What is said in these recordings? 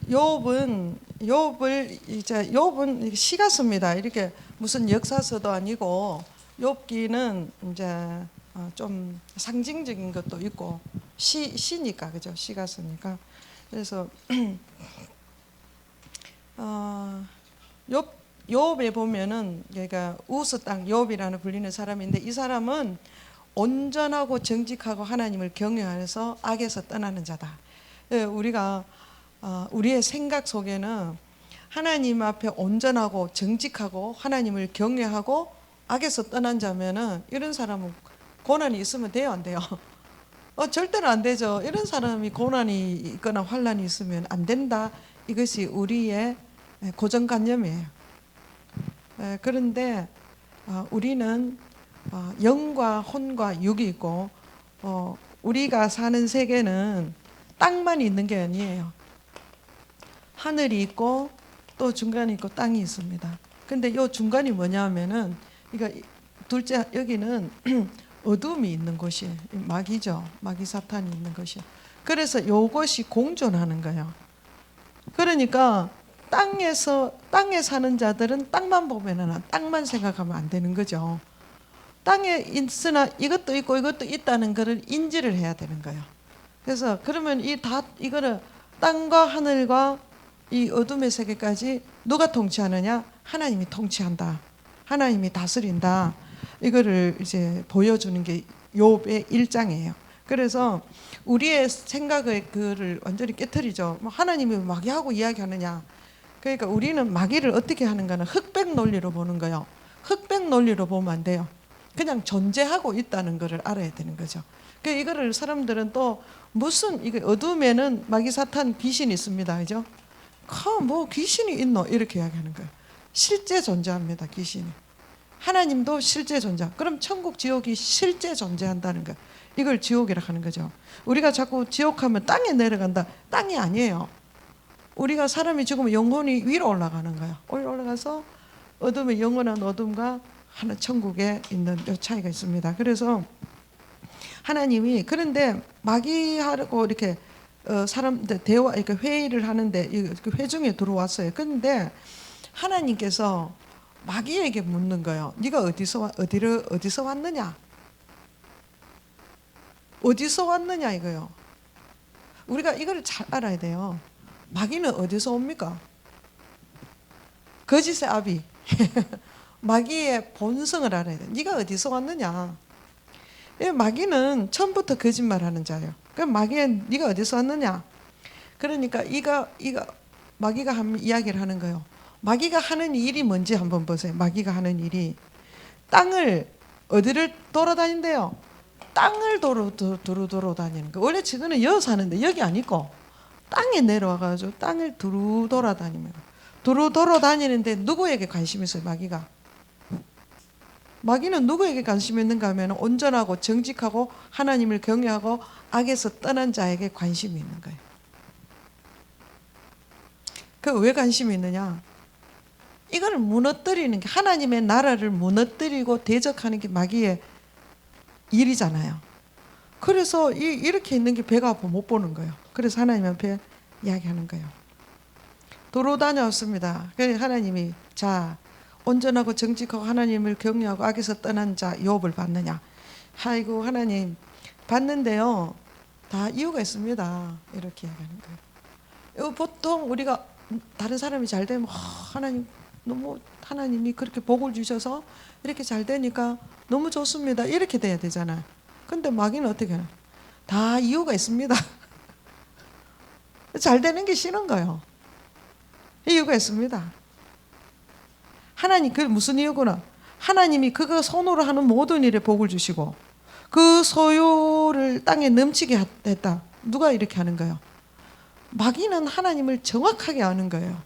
욥은 시가 씁니다. 이렇게 무슨 역사서도 아니고 욥기는 이제 좀 상징적인 것도 있고 시니까 그죠? 시가 쓰니까. 그래서 욥에 보면은 그러니까 우스 땅 욥이라는 불리는 사람인데 이 사람은 온전하고 정직하고 하나님을 경외하여서 악에서 떠나는 자다. 우리가 우리의 생각 속에는 하나님 앞에 온전하고 정직하고 하나님을 경외하고 악에서 떠난 자면은 이런 사람은 고난이 있으면 돼요, 안 돼요? 절대로 안 되죠. 이런 사람이 고난이 있거나 환난이 있으면 안 된다. 이것이 우리의 고정관념이에요. 그런데 우리는 영과 혼과 육이 있고 우리가 사는 세계는 땅만 있는 게 아니에요. 하늘이 있고 또 중간에 있고 땅이 있습니다. 근데 이 중간이 뭐냐면은 둘째 여기는 어둠이 있는 곳이에요. 마귀죠. 마귀 사탄이 있는 것이. 그래서 이것이 공존하는 거예요. 그러니까 땅에 사는 자들은 땅만 보면은 땅만 생각하면 안 되는 거죠. 땅에 있으나 이것도 있고 이것도 있다는 것을 인지를 해야 되는 거예요. 그래서 그러면 이거를 땅과 하늘과 이 어둠의 세계까지 누가 통치하느냐? 하나님이 통치한다. 하나님이 다스린다. 이거를 이제 보여주는 게 욥의 1장이에요. 그래서 우리의 생각의 그를 완전히 깨트리죠. 하나님이 마귀하고 이야기하느냐? 그러니까 우리는 마귀를 어떻게 하는가는 흑백 논리로 보는 거예요. 흑백 논리로 보면 안 돼요. 그냥 존재하고 있다는 것을 알아야 되는 거죠. 그 이거를 사람들은 또 무슨 이거 어둠에는 마귀 사탄 귀신이 있습니다, 그죠? 뭐 귀신이 있노 이렇게 이야기하는 거예요. 실제 존재합니다, 귀신이. 하나님도 실제 존재. 그럼 천국, 지옥이 실제 존재한다는 거. 이걸 지옥이라 하는 거죠. 우리가 자꾸 지옥하면 땅에 내려간다. 땅이 아니에요. 우리가 사람이 죽으면 영혼이 위로 올라가는 거예요. 올라가서 어둠의 영원한 어둠과 하나 천국에 있는 요 차이가 있습니다. 그래서 하나님이 그런데 마귀하고 이렇게 사람들 대화 이렇게 회의를 하는데 회중에 들어왔어요. 그런데 하나님께서 마귀에게 묻는 거예요. 네가 어디서 왔느냐? 어디서 왔느냐 이거요. 우리가 이걸 잘 알아야 돼요. 마귀는 어디서 옵니까? 거짓의 아비. 마귀의 본성을 알아야 돼. 네가 어디서 왔느냐? 마귀는 처음부터 거짓말하는 자예요. 그럼 마귀는 네가 어디서 왔느냐? 그러니까 이가 마귀가 한 이야기를 하는 거예요. 마귀가 하는 일이 뭔지 한번 보세요. 마귀가 하는 일이 땅을 어디를 돌아다닌대요? 땅을 돌아다니는 거. 원래 지금은 여기 사는데 여기 아니고 땅에 내려와가지고 땅을 두루 돌아다닙니다. 두루 돌아다니는데 누구에게 관심이 있어요? 마귀는 누구에게 관심이 있는가 하면 온전하고 정직하고 하나님을 경외하고 악에서 떠난 자에게 관심이 있는 거예요. 그 왜 관심이 있느냐? 이걸 무너뜨리는 게 하나님의 나라를 무너뜨리고 대적하는 게 마귀의 일이잖아요. 그래서 이렇게 있는 게 배가 아파 못 보는 거예요. 그래서 하나님 앞에 이야기하는 거예요. 도로 다녀왔습니다. 그래서 하나님이 자 온전하고 정직하고 하나님을 경외하고 악에서 떠난 자 욥을 봤느냐? 아이고 하나님 봤는데요. 다 이유가 있습니다. 이렇게 이야기하는 거예요. 보통 우리가 다른 사람이 잘 되면 하나님 너무 하나님이 그렇게 복을 주셔서 이렇게 잘 되니까 너무 좋습니다. 이렇게 돼야 되잖아요. 근데 마귀는 어떻게 해요? 다 이유가 있습니다. 잘 되는 게 싫은 거예요. 이유가 있습니다. 하나님 그 무슨 이유구나? 하나님이 그거 손으로 하는 모든 일에 복을 주시고 그 소유를 땅에 넘치게 했다. 누가 이렇게 하는 거예요? 마귀는 하나님을 정확하게 아는 거예요.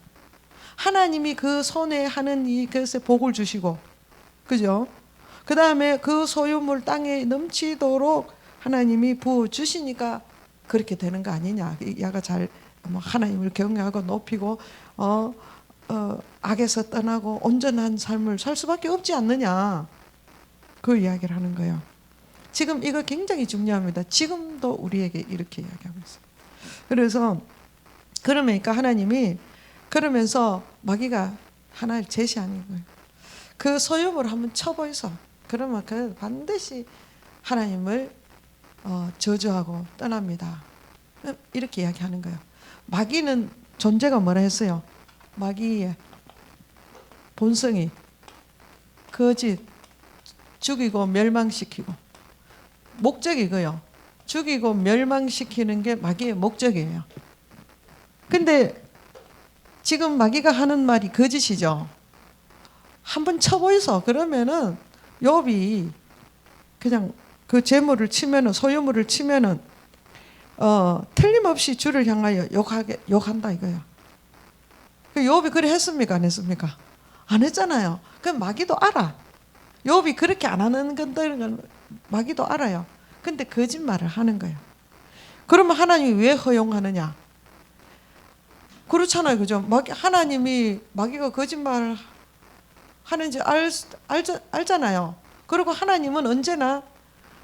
하나님이 그 손에 하는 이것에 복을 주시고, 그죠? 그 다음에 그 소유물 땅에 넘치도록 하나님이 부어 주시니까 그렇게 되는 거 아니냐? 야가 잘 하나님을 경외하고 높이고 악에서 떠나고 온전한 삶을 살 수밖에 없지 않느냐? 그 이야기를 하는 거예요. 지금 이거 굉장히 중요합니다. 지금도 우리에게 이렇게 이야기하고 있어요. 그래서 그러니까 하나님이 그러면서 마귀가 하나를 제시하는 거예요. 그 소유물을 한번 쳐보이소. 그러면 그 반드시 하나님을 저주하고 떠납니다. 이렇게 이야기하는 거예요. 마귀는 존재가 뭐라 했어요? 마귀의 본성이 거짓, 죽이고 멸망시키고, 목적이고요. 죽이고 멸망시키는 게 마귀의 목적이에요. 근데 지금 마귀가 하는 말이 거짓이죠. 한번 쳐보이소. 그러면은 욥이 그냥 그 재물을 치면은, 소유물을 치면은 틀림없이 주를 향하여 욕한다 이거야. 욥이 그래 했습니까? 안 했습니까? 안 했잖아요. 그럼 마귀도 알아. 욥이 그렇게 안 하는 건들 마귀도 알아요. 근데 거짓말을 하는 거예요. 그러면 하나님이 왜 허용하느냐? 그렇잖아요. 그죠? 하나님이 마귀가 거짓말을 하는지 알잖아요. 그리고 하나님은 언제나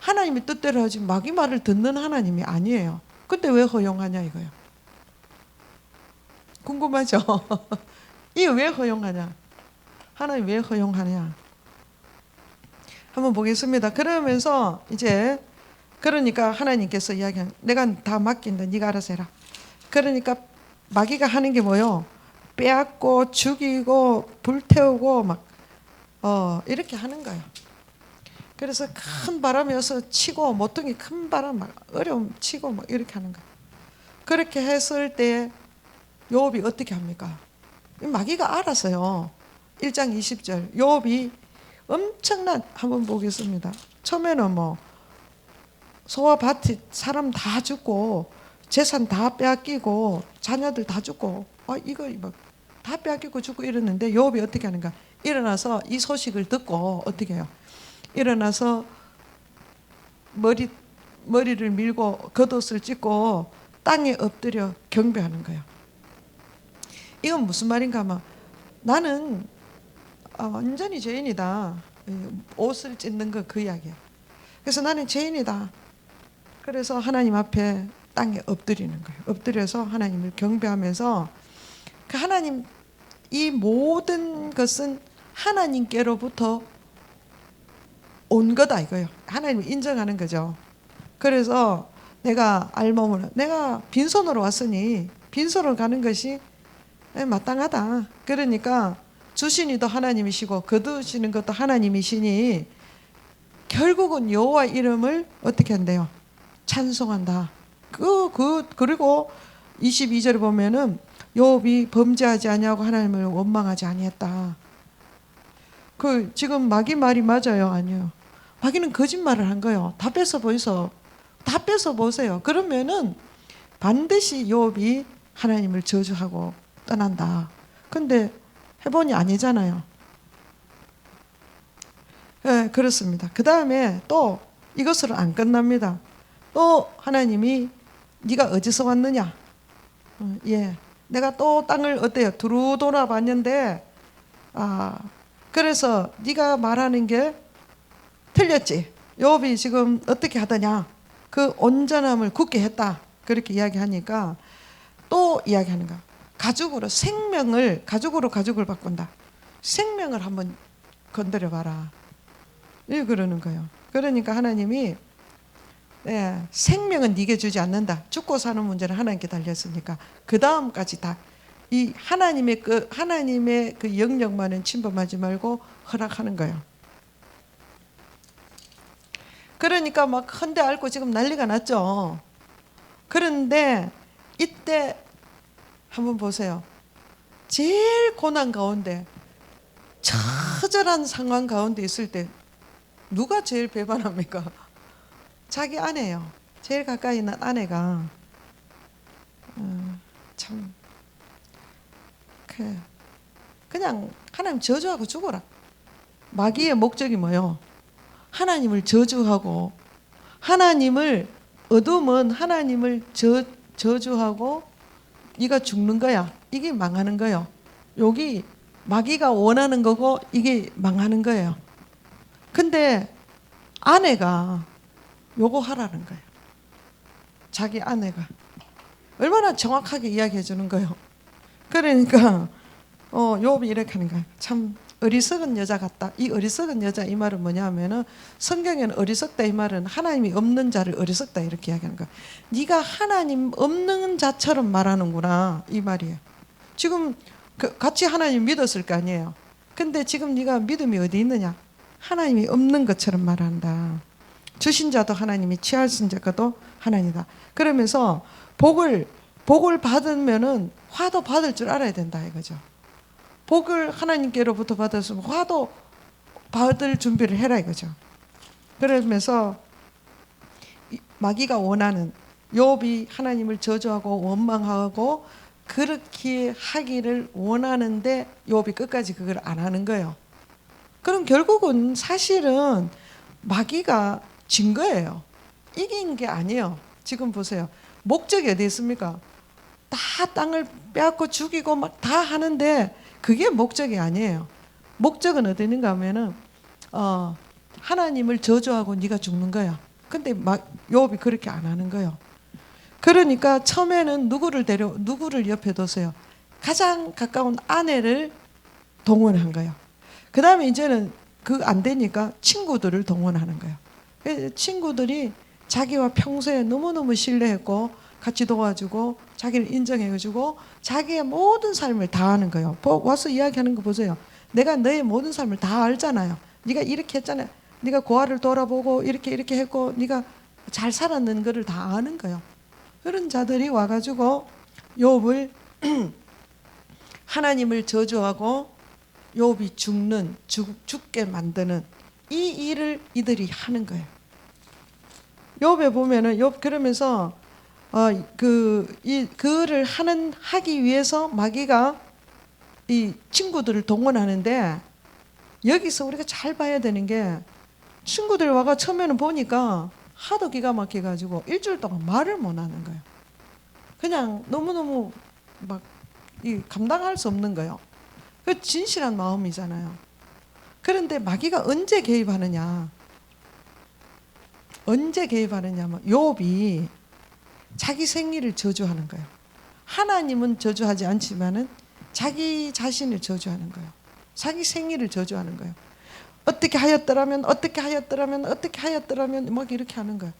하나님의 뜻대로 하지 마귀 말을 듣는 하나님이 아니에요. 근데 왜 허용하냐 이거예요. 궁금하죠? 이게 왜 허용하냐? 하나님 왜 허용하냐? 한번 보겠습니다. 그러면서 이제 그러니까 하나님께서 이야기한 내가 다 맡긴다. 네가 알아서 해라. 그러니까 마귀가 하는 게 뭐요? 빼앗고 죽이고 불태우고 막 이렇게 하는 거예요. 그래서 큰 바람이 어서 치고 모퉁이 큰 바람 막 어려움 치고 막 이렇게 하는 거예요. 그렇게 했을 때 욥이 어떻게 합니까? 마귀가 알았어요. 1장 20절 욥이 엄청난 한번 보겠습니다. 처음에는 뭐 소와 밭이 사람 다 죽고 재산 다 빼앗기고 자녀들 다 죽고 이거 다 빼앗기고 죽고 이러는데 욥이 어떻게 하는가? 일어나서 이 소식을 듣고 어떻게 해요? 일어나서 머리를 밀고 겉옷을 찢고 땅에 엎드려 경배하는 거예요. 이건 무슨 말인가 하면 나는 완전히 죄인이다. 옷을 찢는 거 그 이야기야. 그래서 나는 죄인이다. 그래서 하나님 앞에 땅에 엎드리는 거예요. 엎드려서 하나님을 경배하면서 그 하나님 이 모든 것은 하나님께로부터 온 거다 이거예요. 하나님을 인정하는 거죠. 그래서 내가 알몸으로 내가 빈손으로 왔으니 빈손으로 가는 것이 마땅하다. 그러니까 주시니도 하나님이시고 거두시는 것도 하나님이시니 결국은 여호와 이름을 어떻게 한대요? 찬송한다. 그리고 22절에 보면은 욥이 범죄하지 아니하고 하나님을 원망하지 아니했다. 지금 마귀 말이 맞아요? 아니요. 마귀는 거짓말을 한 거예요. 다 뺏어 보이소. 다 뺏어 보세요. 그러면은 반드시 욥이 하나님을 저주하고 떠난다. 근데 해보니 아니잖아요. 네, 그렇습니다. 그 다음에 또 이것으로 안 끝납니다. 또 하나님이 네가 어디서 왔느냐? 예, 내가 또 땅을 어때요? 두루 돌아봤는데 그래서 네가 말하는 게 틀렸지. 욥이 지금 어떻게 하더냐? 그 온전함을 굳게 했다. 그렇게 이야기하니까 또 이야기하는 거야. 가죽을 바꾼다. 생명을 한번 건드려 봐라. 이 그러는 거예요. 그러니까 하나님이 생명은 네게 주지 않는다. 죽고 사는 문제는 하나님께 달렸으니까 그 다음까지 다 이 하나님의 그 영역만은 침범하지 말고 허락하는 거예요. 그러니까 막 헌데 앓고 지금 난리가 났죠. 그런데 이때 한번 보세요. 제일 고난 가운데 처절한 상황 가운데 있을 때 누가 제일 배반합니까? 자기 아내예요. 제일 가까이 있는 아내가 참 그냥 하나님 저주하고 죽어라. 마귀의 목적이 뭐예요? 하나님을 저주하고 어둠은 하나님을 저주하고 네가 죽는 거야. 이게 망하는 거예요. 여기 마귀가 원하는 거고 이게 망하는 거예요. 근데 아내가 요거 하라는 거예요. 자기 아내가. 얼마나 정확하게 이야기해 주는 거예요. 그러니까 욥이 이렇게 하는 거예요. 참 어리석은 여자 같다. 이 어리석은 여자 이 말은 뭐냐면은 성경에는 어리석다 이 말은 하나님이 없는 자를 어리석다 이렇게 이야기하는 거예요. 네가 하나님 없는 자처럼 말하는구나 이 말이에요. 지금 같이 하나님 믿었을 거 아니에요. 근데 지금 네가 믿음이 어디 있느냐? 하나님이 없는 것처럼 말한다. 주신 자도 하나님이 취하신 자도 하나님이다. 그러면서 복을 받으면은 화도 받을 줄 알아야 된다 이거죠. 복을 하나님께로부터 받았으면 화도 받을 준비를 해라 이거죠. 그러면서 마귀가 원하는 욥이 하나님을 저주하고 원망하고 그렇게 하기를 원하는데 욥이 끝까지 그걸 안 하는 거예요. 그럼 결국은 사실은 마귀가 진 거예요. 이긴 게 아니에요. 지금 보세요. 목적이 어디 있습니까? 다 땅을 빼앗고 죽이고 막 다 하는데 그게 목적이 아니에요. 목적은 어디 있는가 하면은 하나님을 저주하고 네가 죽는 거야. 근데 막 욥이 그렇게 안 하는 거예요. 그러니까 처음에는 누구를 옆에 뒀어요. 가장 가까운 아내를 동원한 거예요. 그 다음에 이제는 그 안 되니까 친구들을 동원하는 거예요. 친구들이 자기와 평소에 너무너무 신뢰했고 같이 도와주고 자기를 인정해주고 자기의 모든 삶을 다 하는 거예요. 와서 이야기하는 거 보세요. 내가 너의 모든 삶을 다 알잖아요. 네가 이렇게 했잖아요. 네가 고아를 돌아보고 이렇게 했고 네가 잘 살았는 거를 다 아는 거예요. 그런 자들이 와가지고 욥을 하나님을 저주하고 욥이 죽게 만드는 이 일을 이들이 하는 거예요. 욥에 보면은 욥 그러면서 그를 하기 위해서 마귀가 이 친구들을 동원하는데 여기서 우리가 잘 봐야 되는 게 친구들 와가 처음에는 보니까 하도 기가 막혀가지고 일주일 동안 말을 못 하는 거예요. 그냥 너무너무 막 감당할 수 없는 거예요. 그 진실한 마음이잖아요. 그런데 마귀가 언제 개입하느냐? 뭐 욥이 자기 생리를 저주하는 거예요. 하나님은 저주하지 않지만은 자기 자신을 저주하는 거예요. 자기 생리를 저주하는 거예요. 어떻게 하였더라면 막 이렇게 하는 거예요.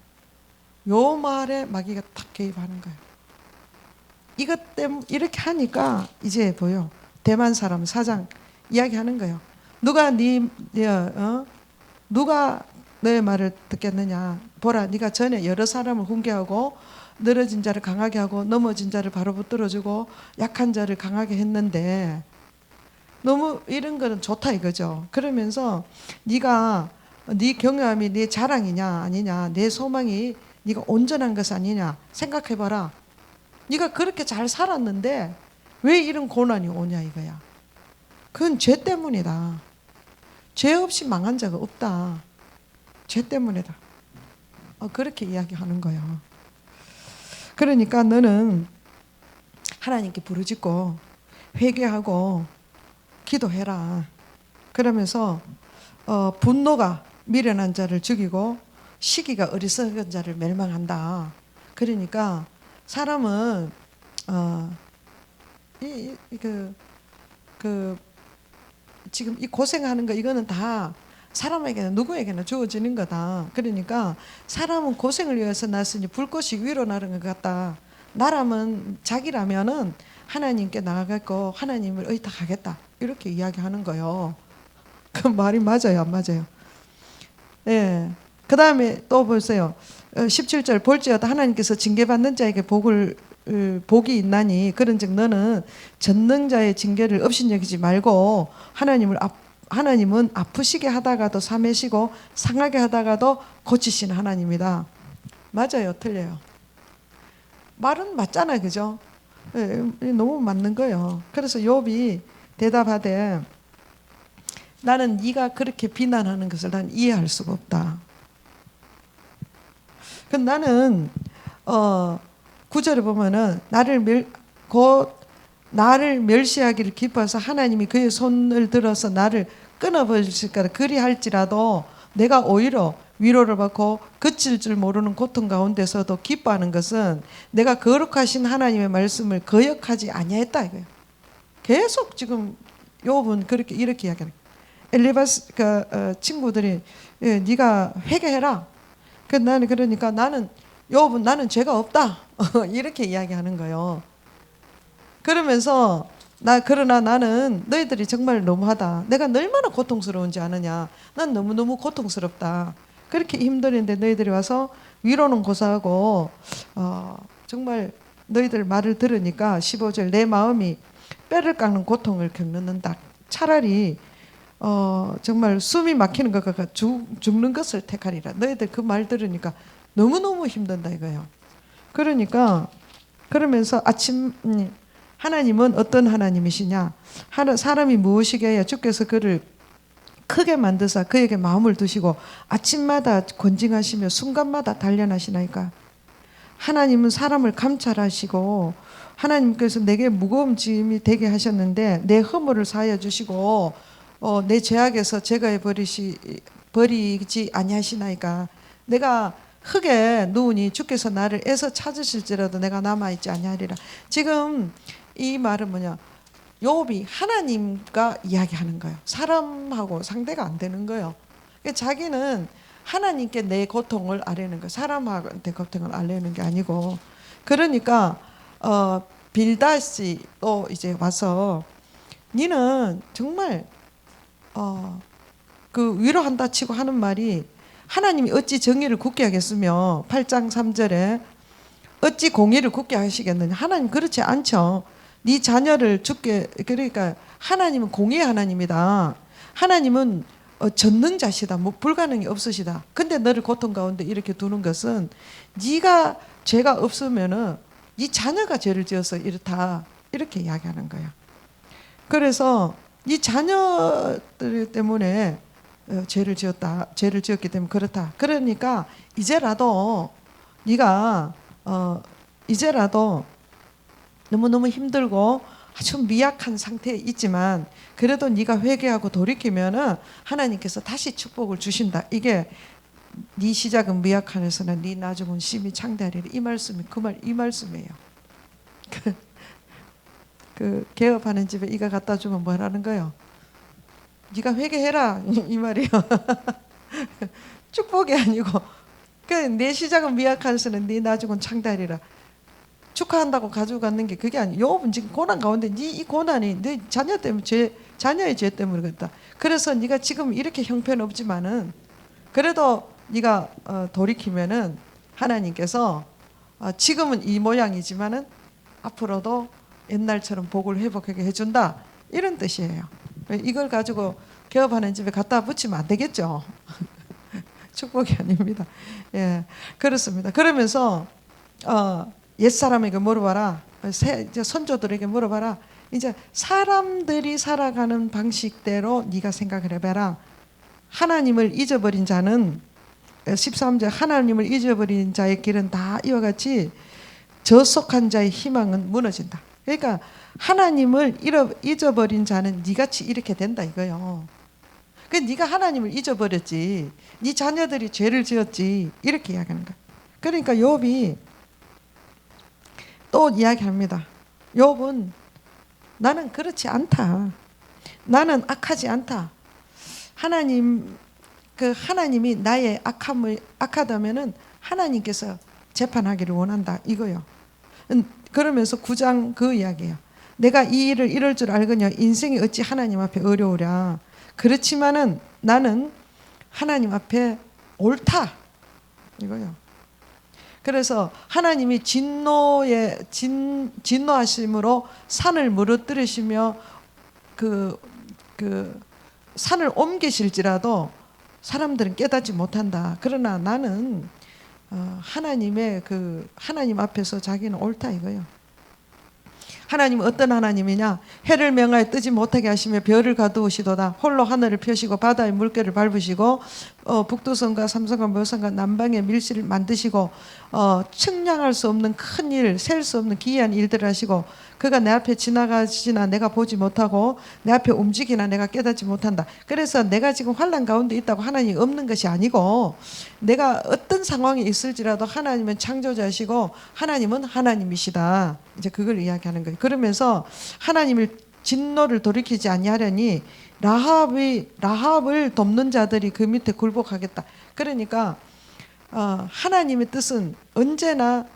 요 말에 마귀가 딱 개입하는 거예요. 이것 때문에 이렇게 하니까 이제 보여. 대만 사람 사장 이야기하는 거예요. 누가 너의 말을 듣겠느냐? 보라, 네가 전에 여러 사람을 훈계하고 늘어진 자를 강하게 하고 넘어진 자를 바로 붙들어주고 약한 자를 강하게 했는데 너무 이런 거는 좋다 이거죠. 그러면서 네가 네 경험이 네 자랑이냐 아니냐, 내 소망이 네가 온전한 것 아니냐 생각해봐라. 네가 그렇게 잘 살았는데 왜 이런 고난이 오냐 이거야. 그건 죄 때문이다. 죄 없이 망한 자가 없다. 죄 때문이다. 그렇게 이야기하는 거예요. 그러니까 너는 하나님께 부르짖고 회개하고 기도해라. 그러면서 분노가 미련한 자를 죽이고 시기가 어리석은 자를 멸망한다. 그러니까 사람은 지금 이 고생하는 거 이거는 다 사람에게는 누구에게나 주어지는 거다. 그러니까 사람은 고생을 위해서 났으니 불꽃이 위로 나르는 것 같다. 나라면 자기라면은 하나님께 나아갈 하나님을 의탁하겠다. 이렇게 이야기하는 거예요. 그 말이 맞아요, 안 맞아요? 네. 그 다음에 또 보세요. 17절 볼지어다 하나님께서 징계받는 자에게 복이 있나니 그런즉 너는 전능자의 징계를 업신여기지 말고 하나님은 아프시게 하다가도 삼으시고 상하게 하다가도 고치시는 하나님이다. 맞아요, 틀려요? 말은 맞잖아요, 그죠? 네, 너무 맞는 거예요. 그래서 욥이 대답하되 나는 네가 그렇게 비난하는 것을 난 이해할 수가 없다. 나는 9절에 보면은 나를 멸시하기를 기뻐해서 하나님이 그의 손을 들어서 나를 끊어버리실까 그리할지라도 내가 오히려 위로를 받고 그칠 줄 모르는 고통 가운데서도 기뻐하는 것은 내가 거룩하신 하나님의 말씀을 거역하지 아니했다 이거예요. 계속 지금 욥은 그렇게 이렇게 이야기하는 거예요. 엘리바스 친구들이 네가 회개해라. 나는 그러니까 나는 욥은 나는 죄가 없다 이렇게 이야기하는 거예요. 그러면서 그러나 나는 너희들이 정말 너무하다. 내가 얼마나 고통스러운지 아느냐. 난 너무너무 고통스럽다. 그렇게 힘들는데 너희들이 와서 위로는 고사하고 정말 너희들 말을 들으니까 15절 내 마음이 뼈를 깎는 고통을 겪는다. 차라리 정말 숨이 막히는 것 같아 죽는 것을 택하리라. 너희들 그 말 들으니까 너무너무 힘든다 이거예요. 그러니까 그러면서 하나님은 어떤 하나님이시냐? 사람이 무엇이게야 주께서 그를 크게 만드사 그에게 마음을 두시고 아침마다 권징하시며 순간마다 단련하시나이까. 하나님은 사람을 감찰하시고 하나님께서 내게 무거운 짐이 되게 하셨는데 내 허물을 사하여 주시고 내 죄악에서 제거해 버리지 아니하시나이까. 내가 흙에 누우니 주께서 나를 애서 찾으실지라도 내가 남아있지 아니하리라. 지금 이 말은 뭐냐? 욥이 하나님과 이야기하는 거예요. 사람하고 상대가 안 되는 거예요. 자기는 하나님께 내 고통을 아뢰는 거예요. 사람한테 고통을 아뢰는 게 아니고. 그러니까 빌닷이 또 이제 와서 니는 정말 그 위로한다 치고 하는 말이 하나님이 어찌 정의를 굳게 하겠으며 8장 3절에 어찌 공의를 굳게 하시겠느냐. 하나님 그렇지 않죠. 네 자녀를 죽게. 그러니까 하나님은 공의의 하나님이다. 하나님은 전능자시다. 뭐 불가능이 없으시다. 근데 너를 고통 가운데 이렇게 두는 것은 네가 죄가 없으면은 네 자녀가 죄를 지어서 이렇다. 이렇게 이야기하는 거야. 그래서 네 자녀들 때문에 죄를 지었기 때문에 그렇다. 그러니까 이제라도 네가 이제라도 너무너무 힘들고 아주 미약한 상태에 있지만 그래도 네가 회개하고 돌이키면은 하나님께서 다시 축복을 주신다. 이게 네 시작은 미약하면서는 네 나중은 심히 창대하리라. 이 말씀이 이 말씀이에요. 그 개업하는 집에 이거 갖다 주면 뭐라는 거예요? 네가 회개해라 이 말이에요. 축복이 아니고 내 시작은 미약하면서는 네 나중은 창대하리라. 축하한다고 가지고 갔는 게 그게 아니에요. 욥은 지금 고난 가운데 이 고난이 네 자녀 때문에 자녀의 죄 때문에 그렇다. 그래서 네가 지금 이렇게 형편없지만은 그래도 네가 돌이키면은 하나님께서 지금은 이 모양이지만은 앞으로도 옛날처럼 복을 회복하게 해준다. 이런 뜻이에요. 이걸 가지고 개업하는 집에 갖다 붙이면 안 되겠죠. 축복이 아닙니다. 예, 그렇습니다. 그러면서 옛사람에게 물어봐라. 선조들에게 물어봐라. 이제 사람들이 살아가는 방식대로 네가 생각을 해봐라. 하나님을 잊어버린 자는 13절 하나님을 잊어버린 자의 길은 다 이와 같이 저속한 자의 희망은 무너진다. 그러니까 하나님을 잊어버린 자는 네같이 이렇게 된다 이거요. 그러니까 네가 하나님을 잊어버렸지. 네 자녀들이 죄를 지었지. 이렇게 이야기하는 거야. 그러니까 욥이 또 이야기합니다. 욥은 나는 그렇지 않다. 나는 악하지 않다. 하나님이 나의 악하다면은 하나님께서 재판하기를 원한다 이거요. 그러면서 9장 그 이야기예요. 내가 이 일을 이럴 줄 알거니와 인생이 어찌 하나님 앞에 어려우랴. 그렇지만은 나는 하나님 앞에 옳다 이거요. 그래서 하나님이 진노하심으로 산을 무너뜨리시며 그 산을 옮기실지라도 사람들은 깨닫지 못한다. 그러나 나는 하나님 앞에서 자기는 옳다 이거예요. 하나님은 어떤 하나님이냐? 해를 명하여 뜨지 못하게 하시며 별을 가두으시도다. 홀로 하늘을 펴시고 바다의 물결을 밟으시고 북두성과 삼성과 모성과 남방의 밀실을 만드시고 측량할 수 없는 큰 일, 셀 수 없는 기이한 일들을 하시고 그가 내 앞에 지나가시나 내가 보지 못하고 내 앞에 움직이나 내가 깨닫지 못한다. 그래서 내가 지금 환난 가운데 있다고 하나님이 없는 것이 아니고 내가 어떤 상황에 있을지라도 하나님은 창조자시고 하나님은 하나님이시다. 이제 그걸 이야기하는 거예요. 그러면서 하나님을 진노를 돌이키지 아니하려니 라합을 돕는 자들이 그 밑에 굴복하겠다. 그러니까 하나님의 뜻은 언제나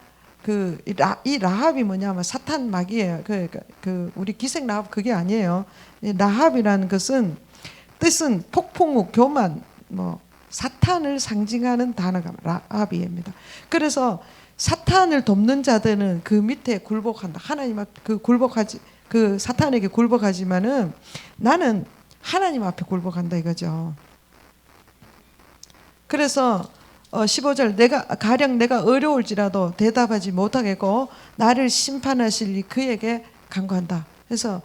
이 라합이 뭐냐면 사탄 마귀예요. 우리 기생 라합 그게 아니에요. 라합이라는 것은 뜻은 폭풍우, 교만, 뭐 사탄을 상징하는 단어가 라합입니다. 그래서 사탄을 돕는 자들은 그 밑에 굴복한다. 하나님 앞 그 사탄에게 굴복하지만은 나는 하나님 앞에 굴복한다 이거죠. 그래서 15절 가령 내가 어려울지라도 대답하지 못하겠고 나를 심판하실 그에게 간구한다. 그래서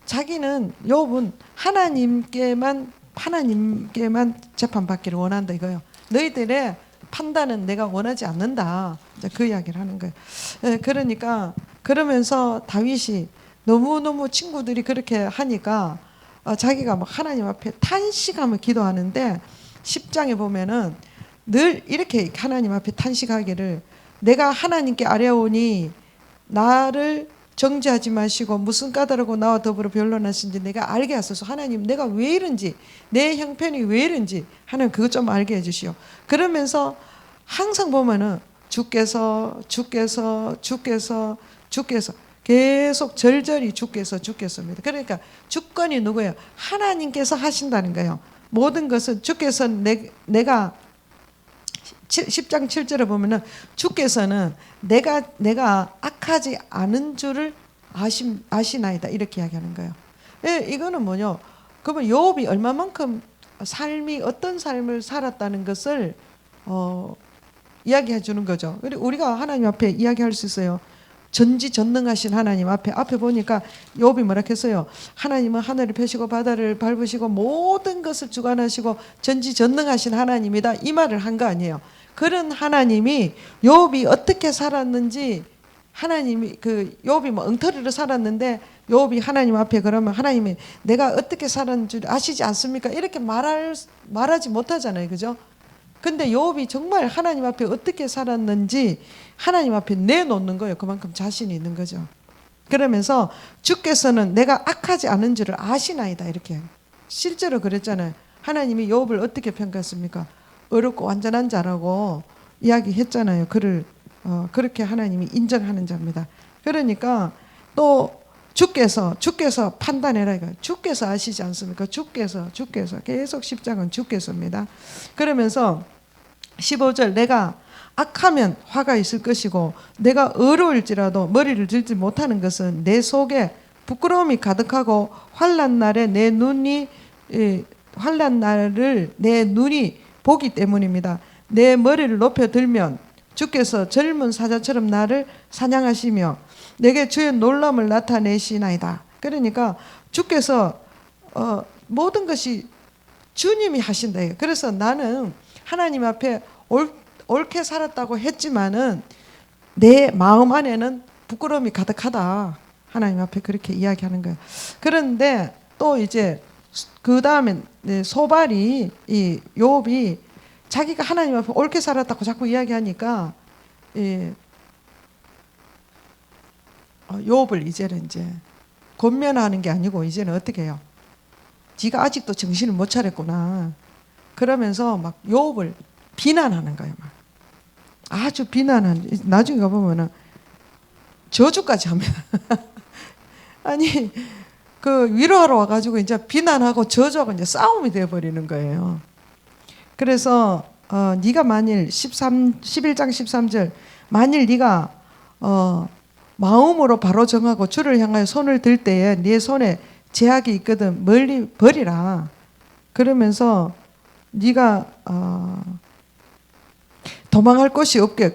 자기는 욥은 하나님께만 재판받기를 원한다 이거예요. 너희들의 판단은 내가 원하지 않는다. 그 이야기를 하는 거예요. 그러니까 그러면서 다윗이 너무너무 친구들이 그렇게 하니까 자기가 막 하나님 앞에 탄식하며 기도하는데 10장에 보면은 늘 이렇게 하나님 앞에 탄식하기를 내가 하나님께 아뢰오니 나를 정죄하지 마시고 무슨 까닭으로 나와 더불어 변론하신지 내가 알게 하소서. 하나님 내가 왜 이런지 내 형편이 왜 이런지 하나님 그것 좀 알게 해주시오. 그러면서 항상 보면은 주께서 계속 절절히 주께서입니다. 그러니까 주권이 누구예요? 하나님께서 하신다는 거예요. 모든 것은 주께서 내가 10장 7절에 보면은 주께서는 내가 악하지 않은 줄을 아시나이다 이렇게 이야기하는 거예요. 이거는 뭐냐? 그러면 욥이 얼마만큼 어떤 삶을 살았다는 것을 이야기해 주는 거죠. 우리가 하나님 앞에 이야기할 수 있어요. 전지전능하신 하나님 앞에 보니까 욥이 뭐라 했어요? 하나님은 하늘을 펴시고 바다를 밟으시고 모든 것을 주관하시고 전지전능하신 하나님이다 이 말을 한 거 아니에요. 그런 하나님이 욥이 어떻게 살았는지 하나님이 욥이 뭐 엉터리로 살았는데 욥이 하나님 앞에 그러면 하나님이 내가 어떻게 살았는 줄 아시지 않습니까? 이렇게 말하지 못하잖아요. 그죠? 근데 욥이 정말 하나님 앞에 어떻게 살았는지 하나님 앞에 내놓는 거예요. 그만큼 자신이 있는 거죠. 그러면서 주께서는 내가 악하지 않은 줄을 아시나이다 이렇게 실제로 그랬잖아요. 하나님이 욥을 어떻게 평가했습니까? 어렵고 완전한 자라고 이야기했잖아요. 그를 그렇게 하나님이 인정하는 자입니다. 그러니까 또 주께서 판단해라 이거. 주께서 아시지 않습니까? 주께서 계속 10장은 주께서입니다. 그러면서 15절 내가 악하면 화가 있을 것이고 내가 어려울지라도 머리를 들지 못하는 것은 내 속에 부끄러움이 가득하고 환난 날을 내 눈이 보기 때문입니다. 내 머리를 높여 들면 주께서 젊은 사자처럼 나를 사냥하시며 내게 주의 놀람을 나타내시나이다. 그러니까 주께서 모든 것이 주님이 하신다. 그래서 나는 하나님 앞에 옳게 살았다고 했지만은 내 마음 안에는 부끄러움이 가득하다. 하나님 앞에 그렇게 이야기하는 거예요. 그런데 또 이제 그 다음에 소발이 이 욥이 자기가 하나님 앞에 옳게 살았다고 자꾸 이야기하니까 욥을 이제는 이제 권면하는 게 아니고 이제는 어떻게 해요? 지가 아직도 정신을 못 차렸구나. 그러면서 막 욥을 비난하는 거예요. 막 아주 나중에 가보면은 저주까지 합니다. 아니 위로하러 와가지고 이제 비난하고 저주하고 이제 싸움이 되어버리는 거예요. 그래서 네가 만일 11장 13절 만일 네가 마음으로 바로 정하고 주를 향하여 손을 들 때에 네 손에 제약이 있거든 멀리 버리라. 그러면서 네가 도망할 곳이 없게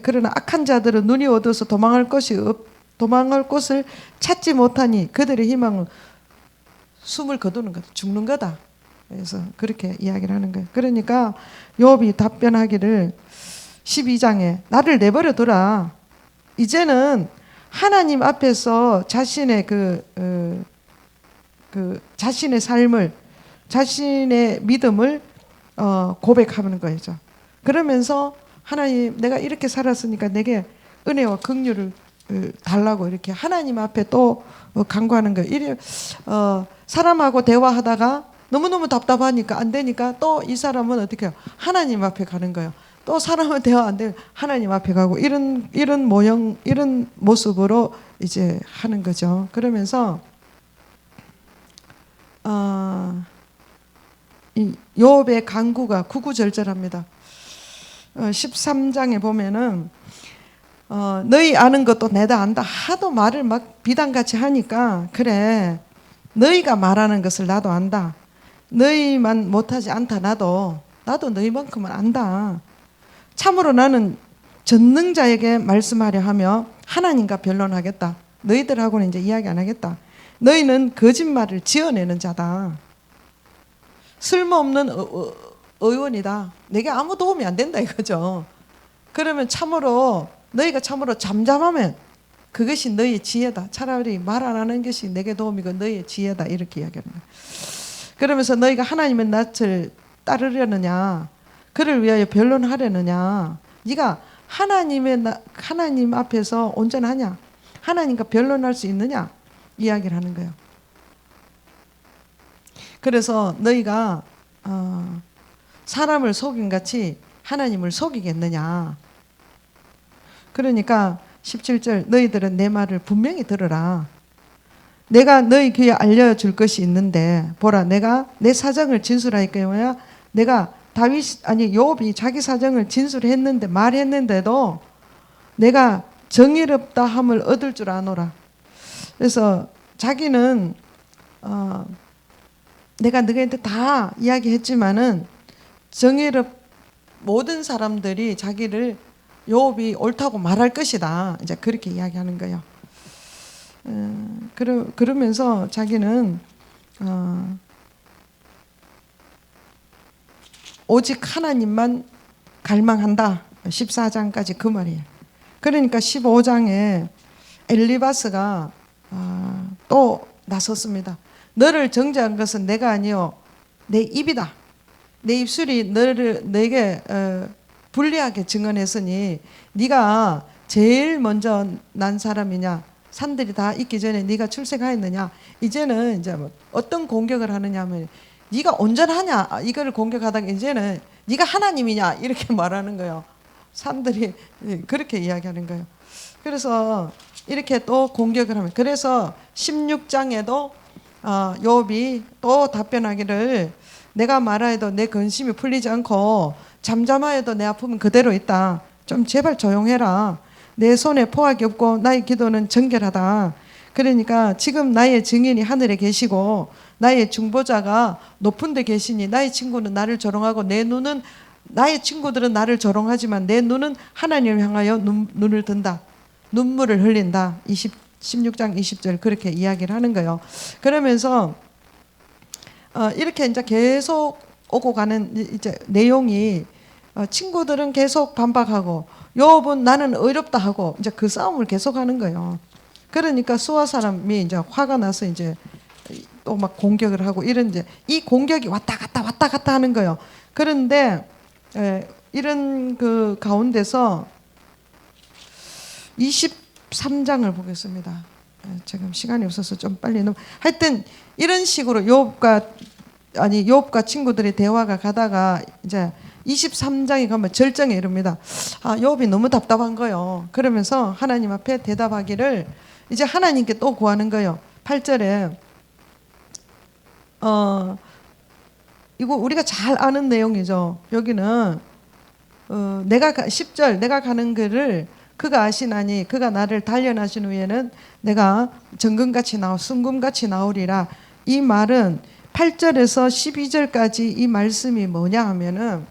그러나 악한 자들은 눈이 어두워서 도망할 곳을 찾지 못하니 그들의 희망은 숨을 거두는 거다. 죽는 거다. 그래서 그렇게 이야기를 하는 거예요. 그러니까 욥이 답변하기를 12장에 나를 내버려 둬라. 이제는 하나님 앞에서 자신의 자신의 삶을, 자신의 믿음을 고백하는 거죠. 그러면서 하나님, 내가 이렇게 살았으니까 내게 은혜와 긍휼을 달라고 이렇게 하나님 앞에 또 간구하는 거예요. 사람하고 대화하다가 너무너무 답답하니까 안 되니까 또 이 사람은 어떻게 해요? 하나님 앞에 가는 거예요. 또 사람은 대화 안 되면 하나님 앞에 가고 이런 모형, 이런 모습으로 이제 하는 거죠. 그러면서 이 욥의 간구가 구구절절합니다. 13장에 보면은 너희 아는 것도 내다 안다. 하도 말을 막 비단같이 하니까 그래, 너희가 말하는 것을 나도 안다. 너희만 못하지 않다. 나도 너희만큼은 안다. 참으로 나는 전능자에게 말씀하려 하며 하나님과 변론하겠다. 너희들하고는 이제 이야기 안 하겠다. 너희는 거짓말을 지어내는 자다. 쓸모없는 의원이다. 내게 아무 도움이 안 된다 이거죠. 그러면 참으로 너희가 참으로 잠잠하면 그것이 너희의 지혜다. 차라리 말 안 하는 것이 내게 도움이고 너희의 지혜다. 이렇게 이야기하는 거예요. 그러면서 너희가 하나님의 낯을 따르려느냐, 그를 위하여 변론하려느냐, 네가 하나님 앞에서 온전하냐, 하나님과 변론할 수 있느냐 이야기를 하는 거예요. 그래서 너희가 사람을 속인 같이 하나님을 속이겠느냐. 그러니까 17절, 너희들은 내 말을 분명히 들으라. 내가 너희 귀에 알려줄 것이 있는데 보라, 내가 내 사정을 진술할 경우야, 내가 욥이 자기 사정을 진술했는데 말했는데도 내가 정의롭다 함을 얻을 줄 아노라. 그래서 자기는 내가 너희한테 다 이야기했지만은 모든 사람들이 자기를 욥이 옳다고 말할 것이다. 이제 그렇게 이야기하는 거예요. 그러면서 자기는 오직 하나님만 갈망한다. 14장까지 그 말이에요. 그러니까 15장에 엘리바스가 또 나섰습니다. 너를 정죄한 것은 내가 아니요 내 입이다. 내 입술이 내게 불리하게 증언했으니 네가 제일 먼저 난 사람이냐? 산들이 다 있기 전에 네가 출생하였느냐? 이제는 이제 뭐 어떤 공격을 하느냐 하면 네가 온전하냐? 이거를 공격하다가 이제는 네가 하나님이냐? 이렇게 말하는 거예요. 산들이 그렇게 이야기하는 거예요. 그래서 이렇게 또 공격을 하면, 그래서 16장에도 욥이 또 답변하기를 내가 말하여도 내 근심이 풀리지 않고 잠잠하여도 내 아픔은 그대로 있다. 좀 제발 조용해라. 내 손에 포악이 없고 나의 기도는 정결하다. 그러니까 지금 나의 증인이 하늘에 계시고 나의 중보자가 높은 데 계시니 나의 친구는 나를 조롱하고 나의 친구들은 나를 조롱하지만 내 눈은 하나님을 향하여 눈을 든다. 눈물을 흘린다. 16장 20절 그렇게 이야기를 하는 거예요. 그러면서 이렇게 이제 계속 오고 가는 이제 내용이, 친구들은 계속 반박하고 욥은 나는 의롭다 하고 이제 그 싸움을 계속하는 거예요. 그러니까 수아 사람이 이제 화가 나서 이제 또 막 공격을 하고 이런, 이제 이 공격이 왔다 갔다 하는 거예요. 그런데 이런 그 가운데서 23장을 보겠습니다. 지금 시간이 없어서 좀 빨리 하여튼 이런 식으로 욥과 친구들의 대화가 가다가 이제 23장에 가면 절정에 이릅니다. 욥이 너무 답답한 거예요. 그러면서 하나님 앞에 대답하기를 이제 하나님께 또 구하는 거예요. 8절에 이거 우리가 잘 아는 내용이죠. 여기는 10절 내가 가는 길을 그가 아시나니 그가 나를 단련하신 후에는 내가 정금같이 순금같이 나오리라. 이 말은 8절에서 12절까지 이 말씀이 뭐냐 하면은